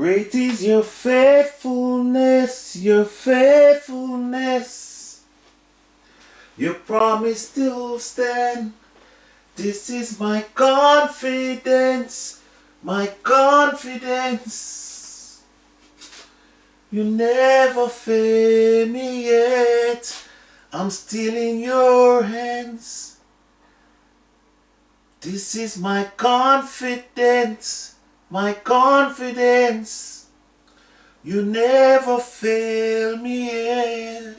Great is your faithfulness, your faithfulness. Your promise still stand. This is my confidence, my confidence. You never fail me yet. I'm still in your hands. This is my confidence, my confidence. You never fail me yet.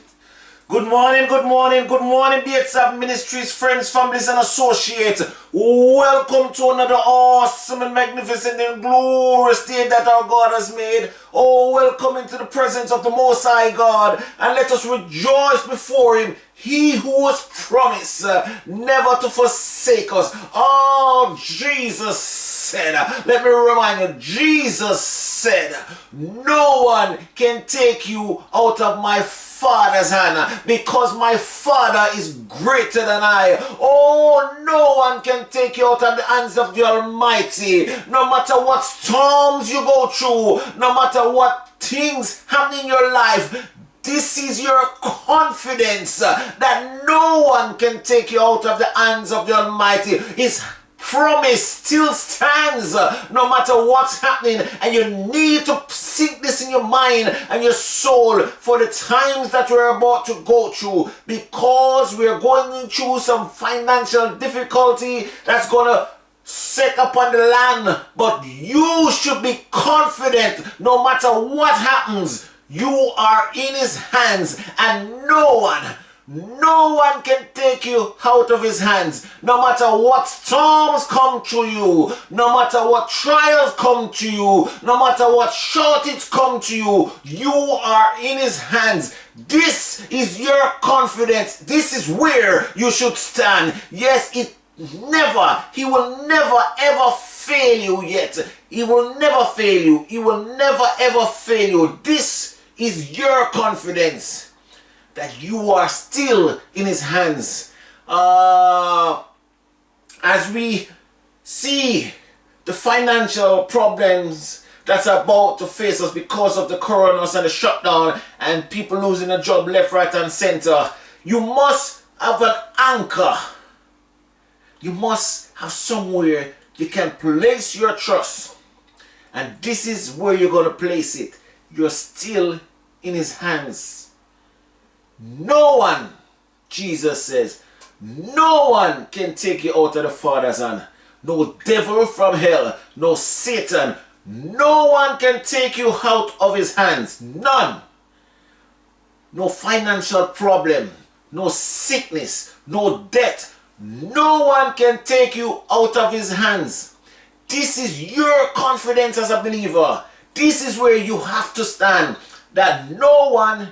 Good morning, good morning, good morning, BXAB Ministries, friends, families, and associates. Welcome to another awesome and magnificent and glorious day that our God has made. Oh, welcome into the presence of the Most High God, and let us rejoice before Him. He who has promised never to forsake us. Oh, Jesus said, let me remind you, Jesus said, no one can take you out of my Father's hand, because my Father is greater than I. Oh, no one can take you out of the hands of the Almighty. No matter what storms you go through, no matter what things happen in your life, this is your confidence that no one can take you out of the hands of the Almighty. His promise still stands no matter what's happening, and you need to sink this in your mind and your soul for the times that we're about to go through, because we're going through some financial difficulty that's gonna set upon the land. But you should be confident no matter what happens. You are in His hands, and no one can take you out of His hands. No matter what storms come to you, no matter what trials come to you, no matter what shortage come to you, you are in His hands. This is your confidence. This is where you should stand. Yes, He will never ever fail you yet. He will never fail you. He will never ever fail you. This is your confidence, that you are still in His hands. As we see the financial problems that's about to face us because of the coronavirus and the shutdown, and people losing a job left, right, and center, you must have an anchor. You must have somewhere you can place your trust. And this is where you're going to place it. You're still in His hands. No one, Jesus says, no one can take you out of the Father's hand. No devil from hell, no Satan, no one can take you out of His hands. None. No financial problem, no sickness, no death. No one can take you out of His hands. This is your confidence as a believer. This is where you have to stand, that no one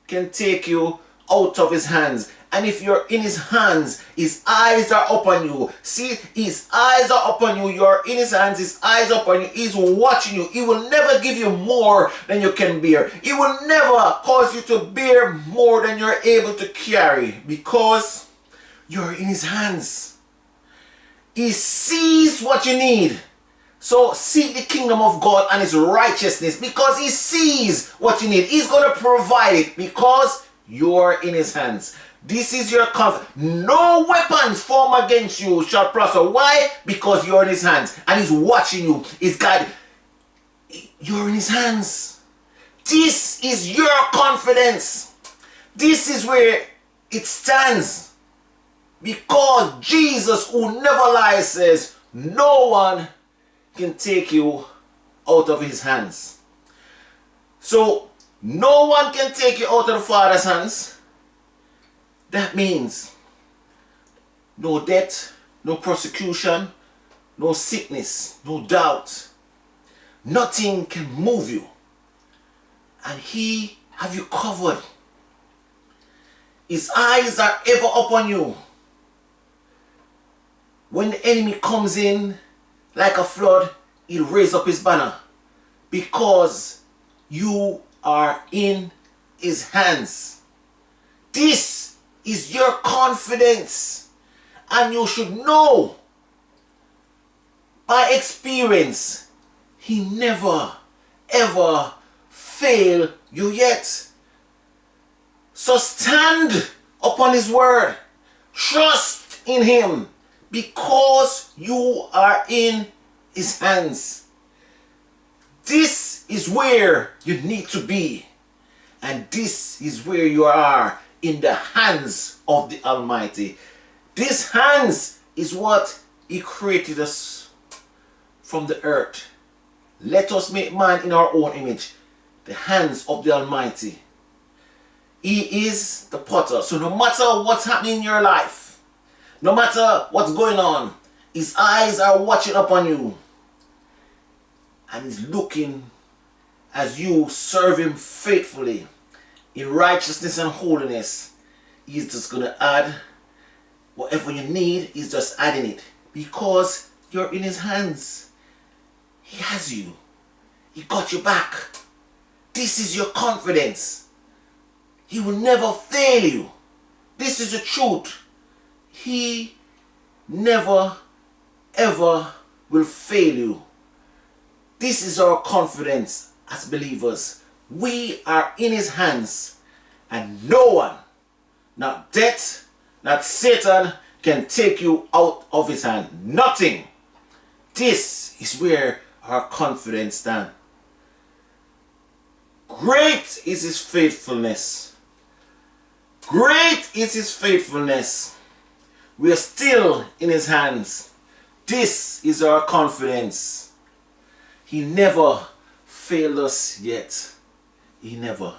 can take you out of His hands. And if you're in His hands, His eyes are upon you. See, His eyes are upon you. You're in His hands, His eyes are upon you. He's watching you. He will never give you more than you can bear. He will never cause you to bear more than you're able to carry, because you're in His hands. He sees what you need. So seek the kingdom of God and His righteousness, because He sees what you need. He's going to provide it, because you're in His hands. This is your confidence. No weapons formed against you shall prosper. Why? Because you're in His hands, and He's watching you. He's guiding. You're in His hands. This is your confidence. This is where it stands, because Jesus, who never lies, says no one can take you out of His hands. So no one can take you out of the Father's hands. That means no death, no persecution, no sickness, no doubt. Nothing can move you, and He have you covered. His eyes are ever upon you. When the enemy comes in like a flood, He'll raise up His banner, because you are in His hands. This is your confidence, and you should know by experience, He never ever fail you yet. So stand upon His word. Trust in Him because you are in His hands. This is where you need to be. And this is where you are, in the hands of the Almighty. This hands is what He created us from the earth. Let us make man in our own image. The hands of the Almighty. He is the potter. So no matter what's happening in your life, no matter what's going on, His eyes are watching upon you. And He's looking as you serve Him faithfully in righteousness and holiness. He's just going to add whatever you need. He's just adding it because you're in His hands. He has you. He got you back. This is your confidence. He will never fail you. This is the truth. He never ever will fail you. This is our confidence as believers. We are in His hands, and no one, not death, not Satan, can take you out of His hand. Nothing. This is where our confidence stands. Great is His faithfulness. Great is His faithfulness. We are still in His hands. This is our confidence. He never failed us yet. He never.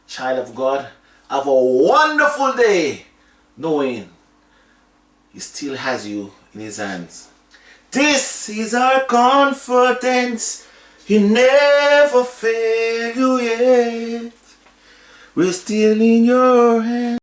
Child of God, have a wonderful day knowing He still has you in His hands. This is our confidence. He never failed you yet. We're still in your hands.